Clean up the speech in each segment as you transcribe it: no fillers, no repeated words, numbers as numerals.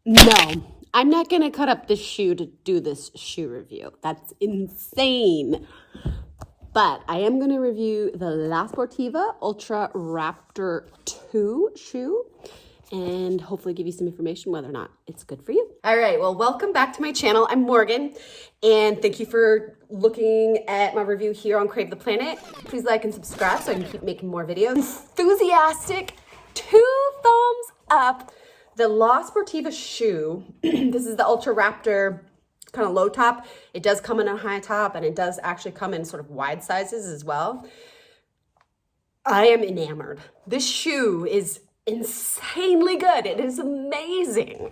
No, I'm not going to cut up this shoe to do this shoe review. That's insane. But I am going to review the La Sportiva Ultra Raptor 2 shoe and hopefully give you some information whether or not it's good for you. All right, well, welcome back to my channel. I'm Morgan, and thank you for looking at my review here on Crave the Planet. Please like and subscribe so I can keep making more videos. Enthusiastic, 2 thumbs up. The La Sportiva shoe, this is the Ultra Raptor kind of low top. It does come in a high top, and it does actually come in sort of wide sizes as well. I am enamored. This shoe is insanely good. It is amazing.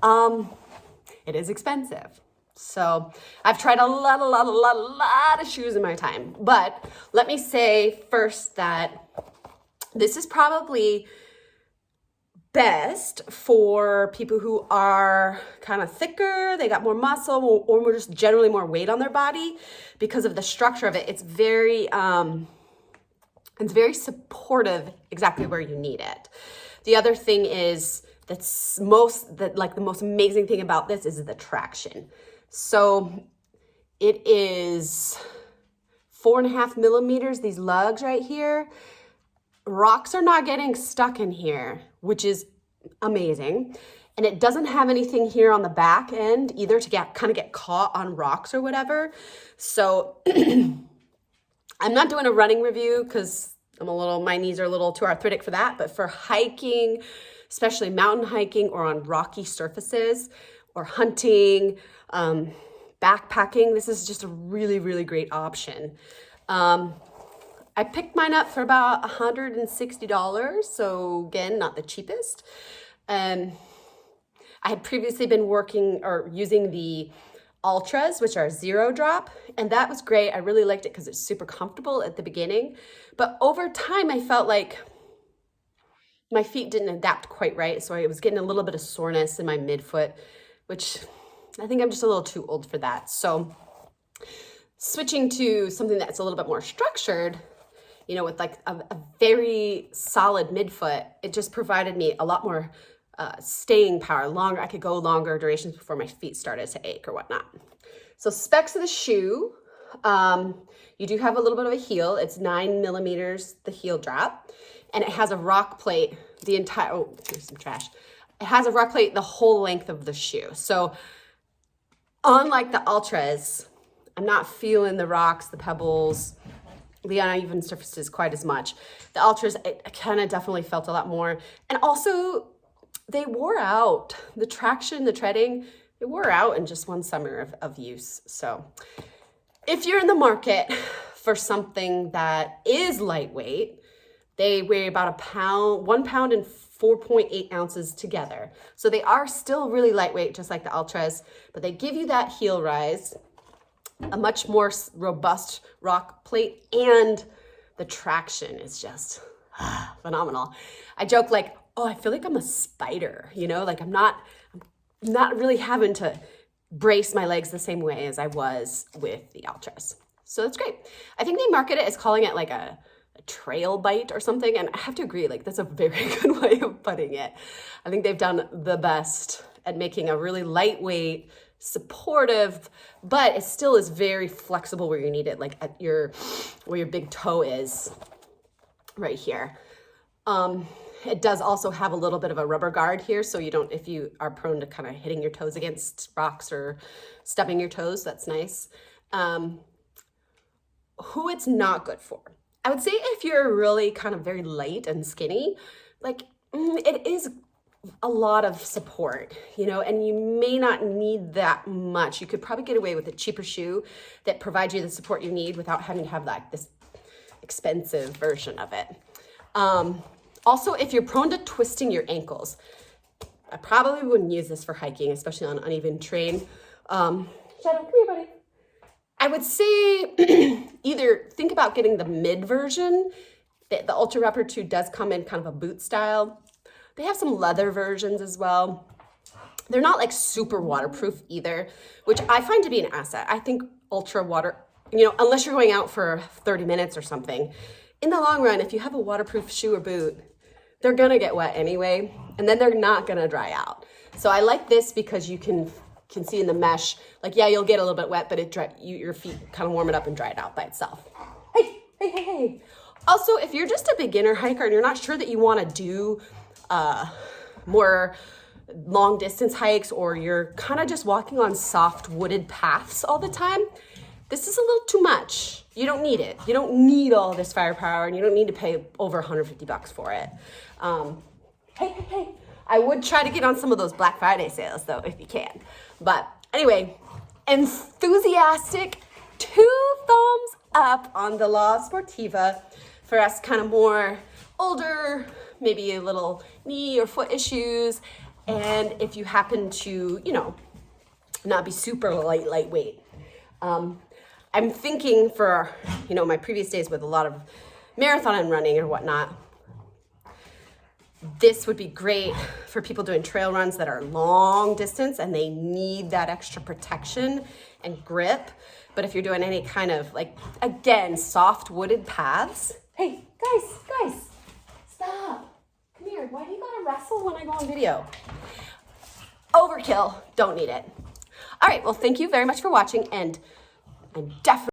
It is expensive. So I've tried a lot of shoes in my time. But let me say first that this is probably best for people who are kind of thicker, they got more muscle, or more just generally more weight on their body because of the structure of it. It's very supportive exactly where you need it. The other thing is the most amazing thing about this is the traction. So it is 4.5 millimeters, these lugs right here. Rocks are not getting stuck in here, which is amazing. And it doesn't have anything here on the back end either to get caught on rocks or whatever. So I'm not doing a running review because my knees are a little too arthritic for that. But for hiking, especially mountain hiking or on rocky surfaces or hunting, backpacking, this is just a really, really great option. I picked mine up for about $160, so again, not the cheapest. I had previously been using the Ultras, which are 0 drop, and that was great. I really liked it because it's super comfortable at the beginning. But over time, I felt like my feet didn't adapt quite right, so I was getting a little bit of soreness in my midfoot, which I think I'm just a little too old for that. So switching to something that's a little bit more structured, with like a very solid midfoot, it just provided me a lot more staying power, longer. I could go longer durations before my feet started to ache or whatnot. So specs of the shoe, you do have a little bit of a heel. It's 9 millimeters, the heel drop, and it has a rock plate, here's some trash. It has a rock plate the whole length of the shoe. So unlike the Ultras, I'm not feeling the rocks, the pebbles, the uneven surfaces quite as much. The Ultras, I kind of definitely felt a lot more. And also, they wore out. The traction, the treading, it wore out in just one summer of use. So if you're in the market for something that is lightweight, they weigh about 1 pound and 4.8 ounces together. So they are still really lightweight, just like the Ultras, but they give you that heel rise, a much more robust rock plate, and the traction is just phenomenal. I joke like, oh, I feel like I'm a spider, like I'm not really having to brace my legs the same way as I was with the Ultras. So that's great. I think they market it as calling it like a trail bite or something, and I have to agree, like that's a very good way of putting it. I think they've done the best at making a really lightweight, supportive, but it still is very flexible where you need it, like where your big toe is right here. It does also have a little bit of a rubber guard here, so if you are prone to kind of hitting your toes against rocks or stubbing your toes, that's nice. Who it's not good for, I would say if you're really kind of very light and skinny, like it is a lot of support, and you may not need that much. You could probably get away with a cheaper shoe that provides you the support you need without having to have like this expensive version of it. Also, if you're prone to twisting your ankles, I probably wouldn't use this for hiking, especially on uneven terrain. Shadow, come here, buddy. I would say either think about getting the mid version. The Ultra Raptor 2 does come in kind of a boot style. They have some leather versions as well. They're not like super waterproof either, which I find to be an asset. I think ultra water, unless you're going out for 30 minutes or something, in the long run, if you have a waterproof shoe or boot, they're gonna get wet anyway, and then they're not gonna dry out. So I like this because you can see in the mesh, like, yeah, you'll get a little bit wet, but your feet kind of warm it up and dry it out by itself. Hey. Also, if you're just a beginner hiker and you're not sure that you want to do more long distance hikes, or you're kind of just walking on soft wooded paths all the time, this is a little too much. You don't need it. You don't need all this firepower, and you don't need to pay over $150 for it. Hey. I would try to get on some of those Black Friday sales though, if you can. But anyway, enthusiastic 2 thumbs up on the La Sportiva for us kind of more older, maybe a little knee or foot issues. And if you happen to, not be super lightweight. I'm thinking for, my previous days with a lot of marathon and running or whatnot, this would be great for people doing trail runs that are long distance and they need that extra protection and grip. But if you're doing any kind of, again, soft wooded paths, hey, guys, stop. Come here. Why do you gotta wrestle when I go on video? Overkill. Don't need it. All right. Well, thank you very much for watching, and I'm definitely